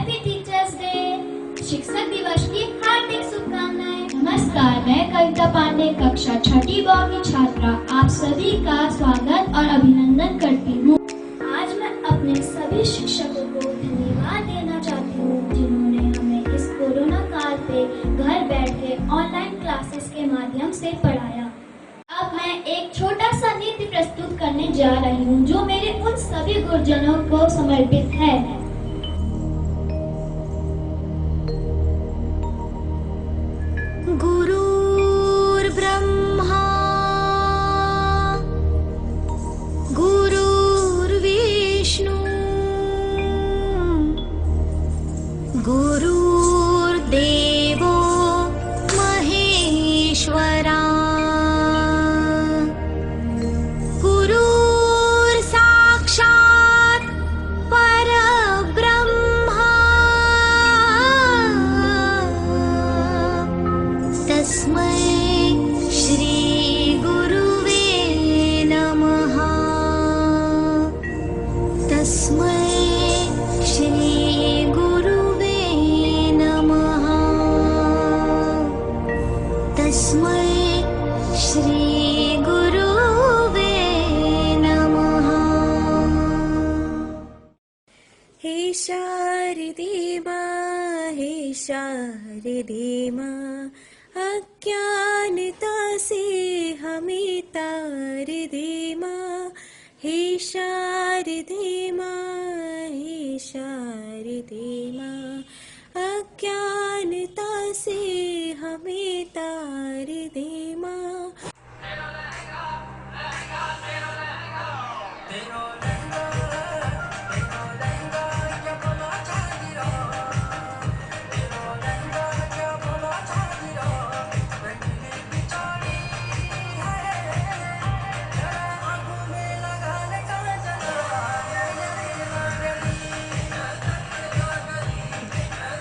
Happy teachers day. शिक्षक दिवस की हार्दिक शुभकामनाएं। नमस्कार, मैं कविता पांडे, कक्षा 6ठी ब की छात्रा आप सभी का स्वागत और अभिनंदन करती हूँ। आज मैं अपने सभी शिक्षकों को धन्यवाद देना चाहती हूँ जिन्होंने हमें इस कोरोना काल पे घर बैठ के ऑनलाइन क्लासेस के माध्यम से पढ़ाया। अब मैं एक छोटा सा नृत्य प्रस्तुत करने जा रही हूँ जो मेरे उन सभी गुरुजनों को समर्पित है। गुरुर् ब्रह्मा गुरुर्विष्णु गुरुर्देवो महेश्वरा गुरुर्साक्षात् परब्रह्मा तस्मै श्री गुरुवे नमः। तस्मै श्री गुरुवे नमः। तस्मै श्री गुरुवे नमः। हे शारदे मां, हे शारदे मां, अज्ञानता से हमें तार दे मां। हे शारदे मां, हे शारदे मां, अज्ञानता से हमें तार दे मां।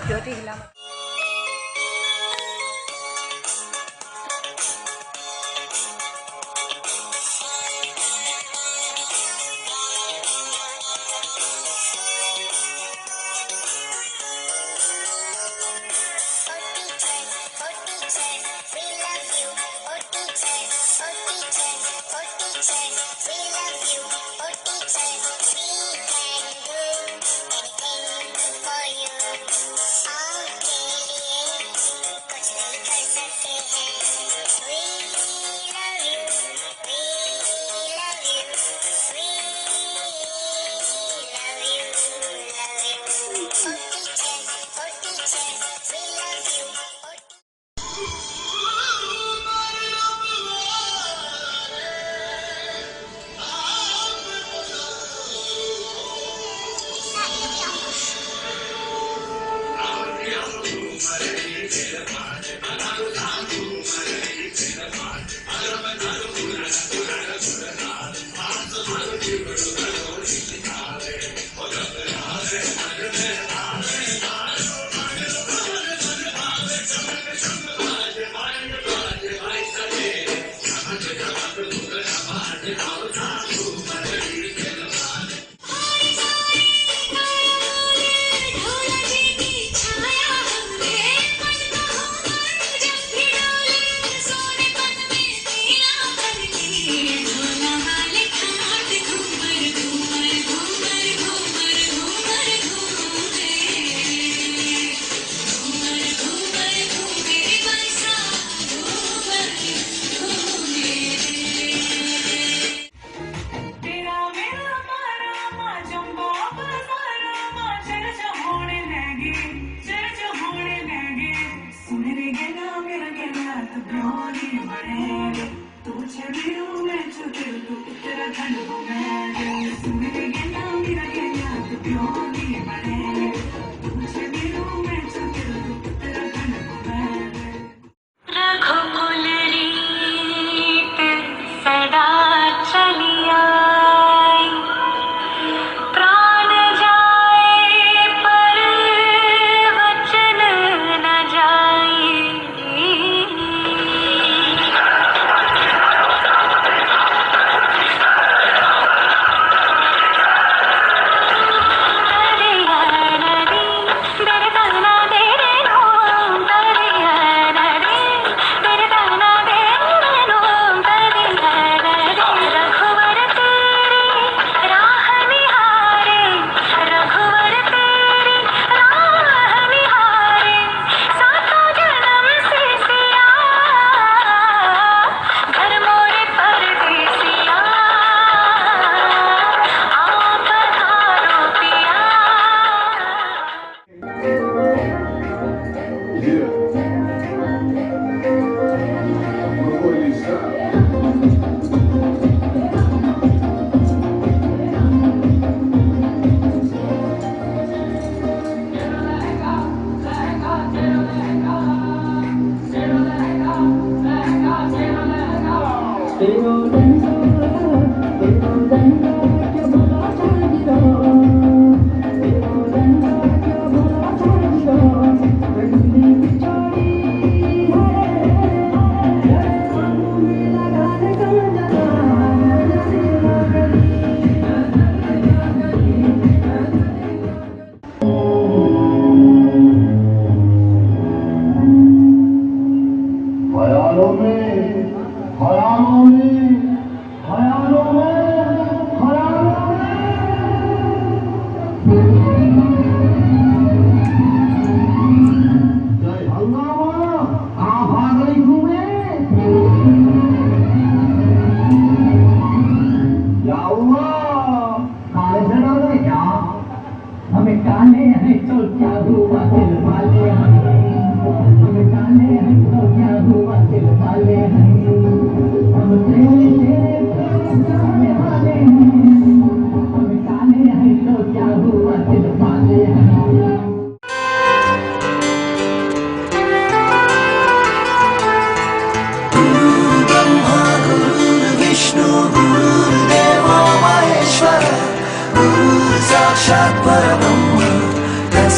ज्योति हिला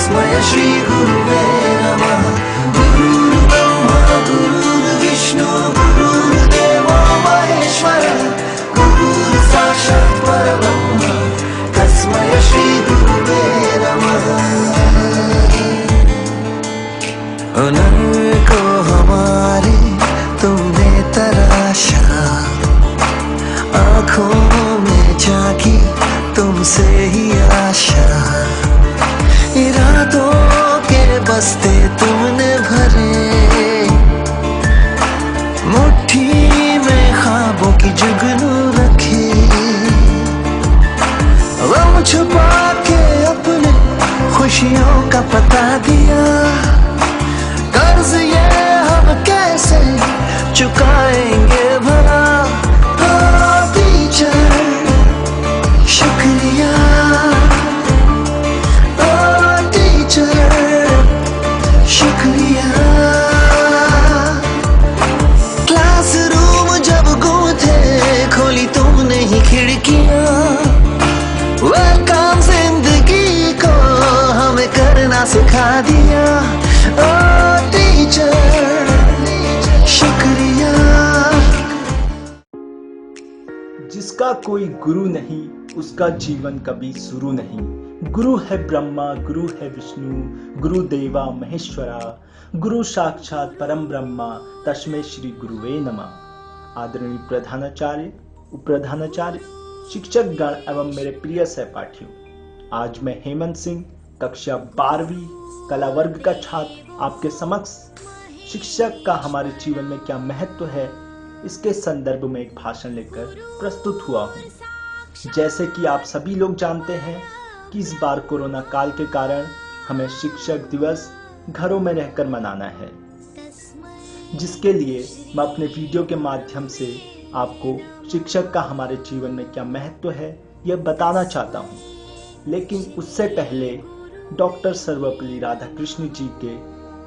तस्मै श्री गुरुवे नमः। गुरुर्ब्रह्मा गुरुर्विष्णु गुरुर्देवो महेश्वर गुरुः साक्षात् परब्रह्म तस्मै श्री गुरुवे नमः। उन्हीं को हमारी तुमने तराशा, आँखों में झांकी तुमसे ही आशा, इरादों के बस्ते तुमने भरे, मुट्ठी में ख्वाबों की जुगनू रखी, गम छुपा के अपने खुशियों का पता दिया, कर्ज ये हम कैसे चुकाएंगे भला। ओ टीचर शुक्रिया, ओ टीचर शुक्रिया। क्लासरूम जब गूंथे खोली तुमने ही खिड़कियां, वेलकम जिंदगी को हमें करना सिखा दिया। ओ टीचर शुक्रिया। जिसका कोई गुरु नहीं उसका जीवन कभी शुरू नहीं। गुरु है ब्रह्मा गुरु है विष्णु गुरु देवा महेश्वरा गुरु साक्षात परम ब्रह्मा तस्मै श्री गुरुवे नमः। आदरणीय प्रधानाचार्य, उपप्रधानाचार्य, शिक्षक गण एवं मेरे प्रिय सहपाठियों, आज मैं हेमंत सिंह कक्षा 12वीं कला वर्ग का छात्र आपके समक्ष शिक्षक का हमारे जीवन में क्या महत्व है इसके संदर्भ में एक भाषण लेकर प्रस्तुत हुआ हूँ। जैसे कि आप सभी लोग जानते हैं कि इस बार कोरोना काल के कारण हमें शिक्षक दिवस घरों में रहकर मनाना है, जिसके लिए मैं अपने वीडियो के माध्यम से आपको शिक्षक का हमारे जीवन में क्या महत्व है यह बताना चाहता हूँ। लेकिन उससे पहले डॉक्टर सर्वपल्ली राधाकृष्ण जी के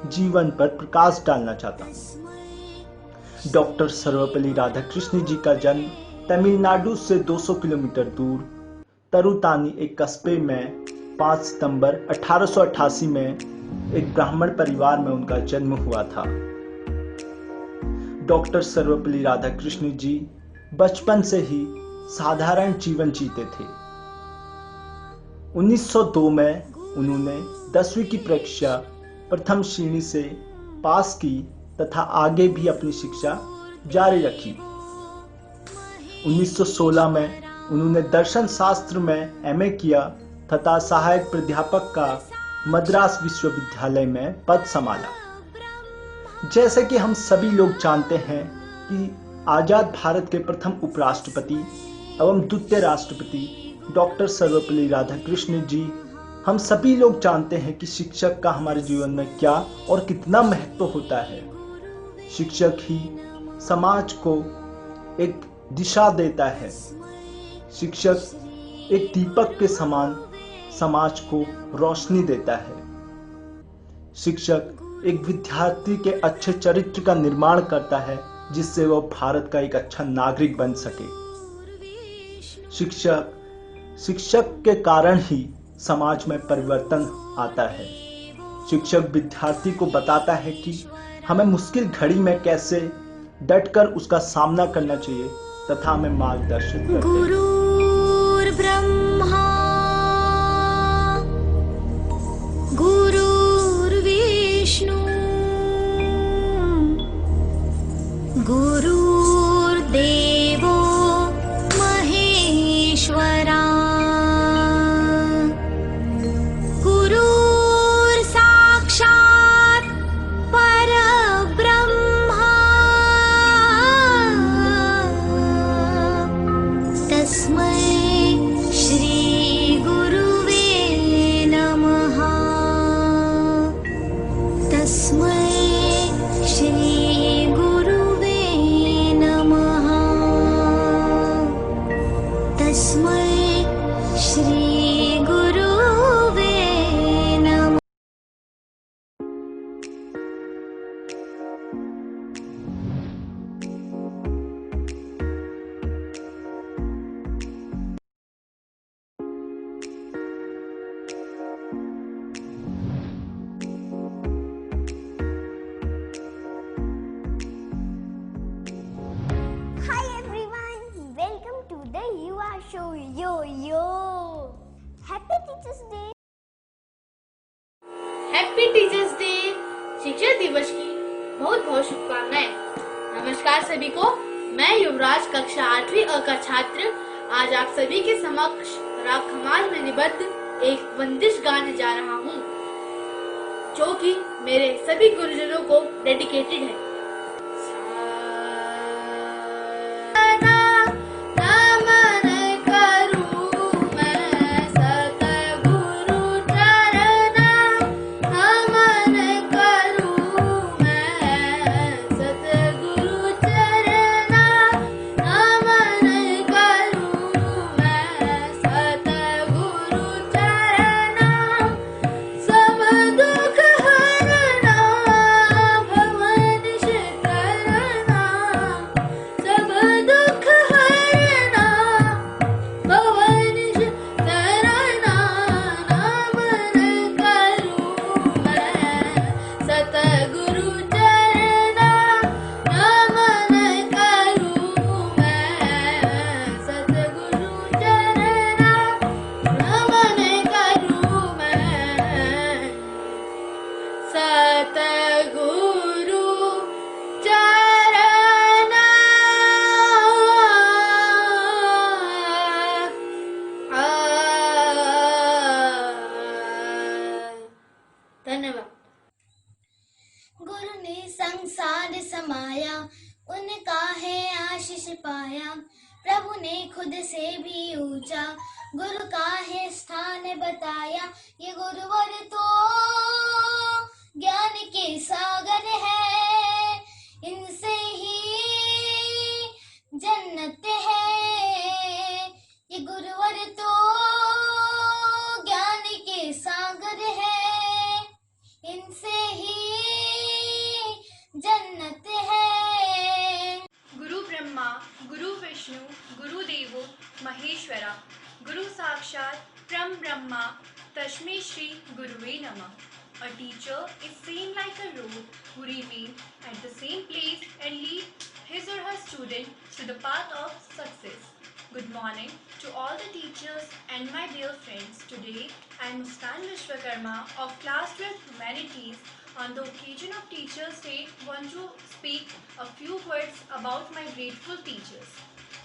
जीवन पर प्रकाश डालना चाहता हूँ। डॉक्टर सर्वपल्ली राधाकृष्ण जी का जन्म तमिलनाडु से 200 किलोमीटर दूर तरुतानी एक कस्बे में 5 सितंबर 1888 में एक ब्राह्मण परिवार में उनका जन्म हुआ था। डॉक्टर सर्वपल्ली राधाकृष्ण जी बचपन से ही साधारण जीवन जीते थे। 1902 में उन्होंने 10वीं की परीक्षा प्रथम श्रेणी से पास की तथा आगे भी अपनी शिक्षा जारी रखी। 1916 में उन्होंने दर्शन शास्त्र में एमए किया तथा सहायक प्राध्यापक का मद्रास विश्वविद्यालय में पद संभाला। जैसे कि हम सभी लोग जानते हैं कि आजाद भारत के प्रथम उपराष्ट्रपति एवं द्वितीय राष्ट्रपति डॉक्टर सर्वपल्ली राधाकृष्ण जी, हम सभी लोग जानते हैं कि शिक्षक का हमारे जीवन में क्या और कितना महत्व होता है। शिक्षक ही समाज को एक दिशा देता है। शिक्षक एक दीपक के समान समाज को रोशनी देता है। शिक्षक एक विद्यार्थी के अच्छे चरित्र का निर्माण करता है जिससे वह भारत का एक अच्छा नागरिक बन सके। शिक्षक के कारण ही समाज में परिवर्तन आता है। शिक्षक विद्यार्थी को बताता है कि हमें मुश्किल घड़ी में कैसे डटकर उसका सामना करना चाहिए तथा हमें मार्गदर्शन करते हैं। गुरुर्ब्रह्मा गुरुर्विष्णु गुरुर्देवो महेश्वरा गुरुर्साक्षात् परब्रह्मा तस्मै teachers day. Happy teachers day. शिक्षक दिवस की बहुत बहुत शुभकामनाएं। नमस्कार सभी को। मैं युवराज कक्षा 8वीं अ का छात्र आज आप सभी के समक्ष राग खमाज में निबद्ध एक वंदिश गाने जा रहा हूँ जो कि मेरे सभी गुरुजनों को डेडिकेटेड है। धन्यवाद। गुरु ने संसार समाया, उनका है आशीष पाया। प्रभु ने खुद से भी ऊंचा गुरु का है स्थान बताया। ये गुरुवर तो ज्ञान के सागर है, इनसे ही जन्नत है। ये गुरुवर तो ज्ञान के सागर है, इनसे ही जन्नत है। गुरु ब्रह्मा गुरु विष्णु गुरु देवो महेश्वरा, गुरु साक्षात परम ब्रह्मा तस्मै श्री गुरुवे नमः। A teacher is seen like a road who remain at the same place and lead his or her student to the path of success. Good morning to all the teachers and my dear friends. Today I am Muskan Vishwakarma of class 12 Humanities. On the occasion of Teachers Day, want to speak a few words about my grateful teachers.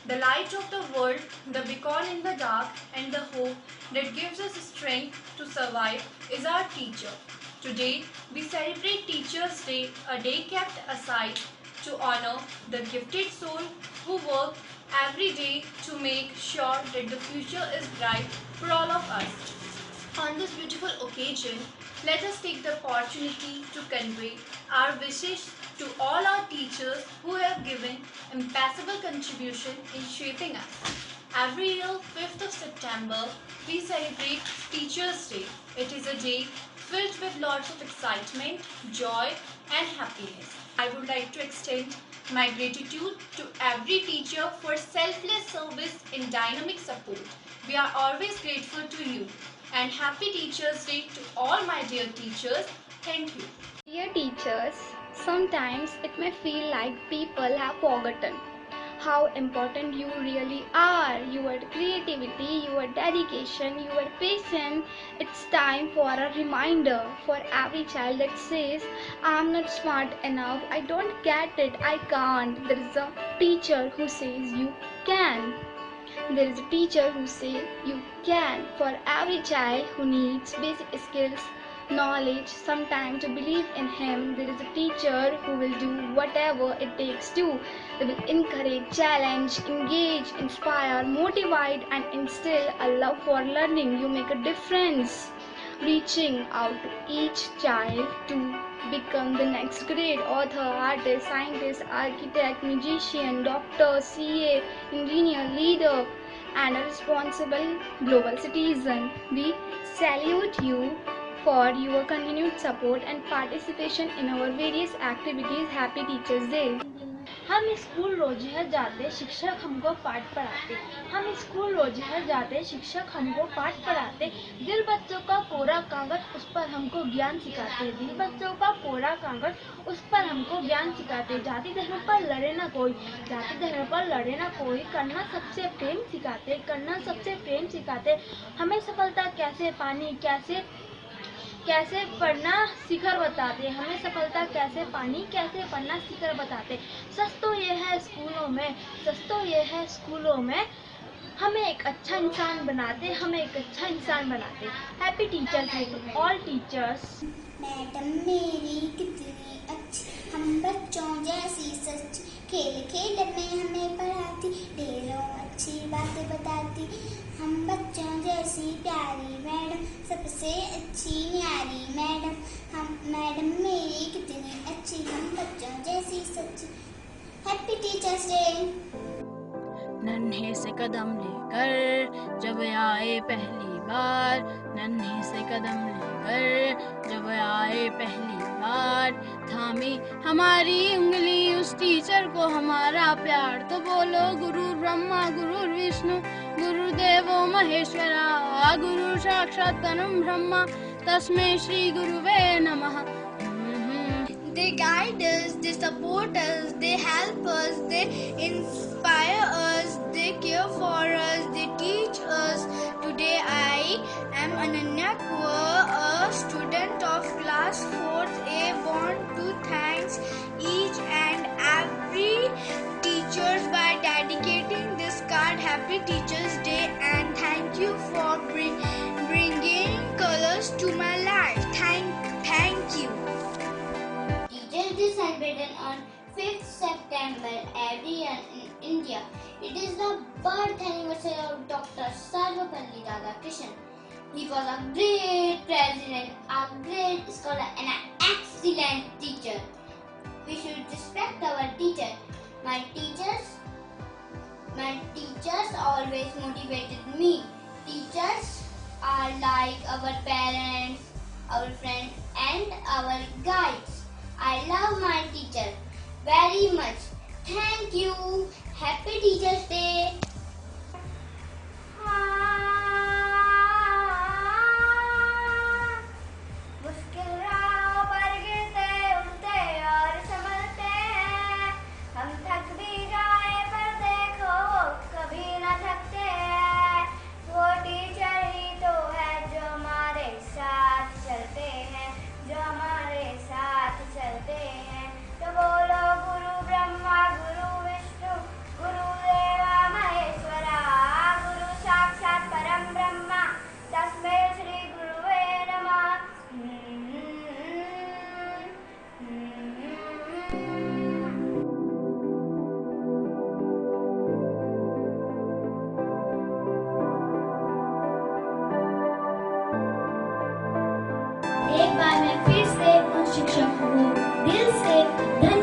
The light of the world, the beacon in the dark, and the hope that gives us strength to survive is our teacher. Today, we celebrate Teachers Day, a day kept aside to honor the gifted soul who work every day to make sure that the future is bright for all of us. On this beautiful occasion, let us take the opportunity to convey our wishes to all our teachers who have given impassable contribution in shaping us. Every year, 5th of September, we celebrate Teachers Day. It is a day filled with lots of excitement, joy and happiness. I would like to extend my gratitude to every teacher for selfless service and dynamic support. We are always grateful to you. And happy Teachers Day to all my dear teachers. Thank you. Dear teachers, sometimes it may feel like people have forgotten how important you really are. Your creativity, your dedication, your patience. It's time for a reminder for every child that says, I'm not smart enough, I don't get it, I can't. There is a teacher who says you can. There is a teacher who says you can. For every child who needs basic skills, knowledge, some time to believe in him, there is a teacher who will do whatever it takes to. They will encourage, challenge, engage, inspire, motivate and instill a love for learning. You make a difference, reaching out to each child to become the next great author, artist, scientist, architect, musician, doctor, CA, engineer, leader, and a responsible global citizen. We salute you for your continued support and participation in our various activities. Happy Teachers Day. हम school रोज है जाते, शिक्षक हमको पाठ पढ़ाते। हम school रोज है जाते, शिक्षक हमको पाठ पढ़ाते। दिल बच्चों का कोरा कागज, उस पर हमको ज्ञान सिखाते। दिल बच्चों का कोरा कागज, उस पर हमको ज्ञान सिखाते। जाति धर्म पर लड़े ना कोई, जाति धर्म पर लड़े ना कोई, करना सबसे प्रेम सिखाते, करना सबसे प्रेम सिखाते। हमें सफलता कैसे पानी, कैसे पढ़ना शिखर बताते। हमें सफलता कैसे पानी, कैसे पढ़ना शिखर बताते। सच तो ये है स्कूलों में, सच तो ये है स्कूलों में, हमें एक अच्छा इंसान बनाते, हमें एक अच्छा इंसान बनाते। Happy teachers day to all teachers. Madam मेरी कितनी अच्छी, हम बच्चों जैसी सच्ची, खेल खेल में हमें पढ़ाती, ढेरों अच्छी बातें बताती। हम बच्चों जैसी प्यारी मैडम, सबसे अच्छी न्यारी मैडम। हम मैडम मेरी कितनी अच्छी, हम बच्चों जैसी सच्ची। Happy teachers day. नन्हे से कदम लेकर जब आए पहली बार, नन्हे से कदम लेकर जब आए पहली बार, थामी हमारी उंगली उस टीचर को हमारा प्यार। तो बोलो गुरु ब्रह्मा गुरु विष्णु गुरुदेवो महेश्वरा, गुरु साक्षात् परम ब्रह्मा तस्मै श्री गुरुवे नमः। They guide us, they support us, they help us, they inspire us, they care for us, they teach us. Today I am Ananya Kaur, a student of class 4th A. Want to thank each and every teachers by dedicating this card. Happy Teachers Day and thank you for bringing colors to my life. Thank you. Teachers Day celebrated on 5th September every year in India. It is the birth anniversary of Dr. Sarvapalli Radhakrishnan. He was a great president, a great scholar and an excellent teacher. We should respect our teachers. My teachers always motivated me. Teachers are like our parents, our friends and our guides. I love my teacher very much. Thank you. Happy Teachers Day. मुश्किल राहों पर गिरते उठते और संभलते हैं, हम थक भी जाए पर देखो कभी न थकते हैं। वो टीचर ही तो है जो हमारे साथ चलते हैं, जो हमारे साथ चलते हैं। तो बोलो गुरु ब्रह्मा गुरु विष्णु गुरुदेवा महेश्वरा, गुरु साक्षात् परम ब्रह्मा तस्मै श्री गुरुवे नमः। एक बार मैं फिर से उन शिक्षक को दिल से धन्यवाद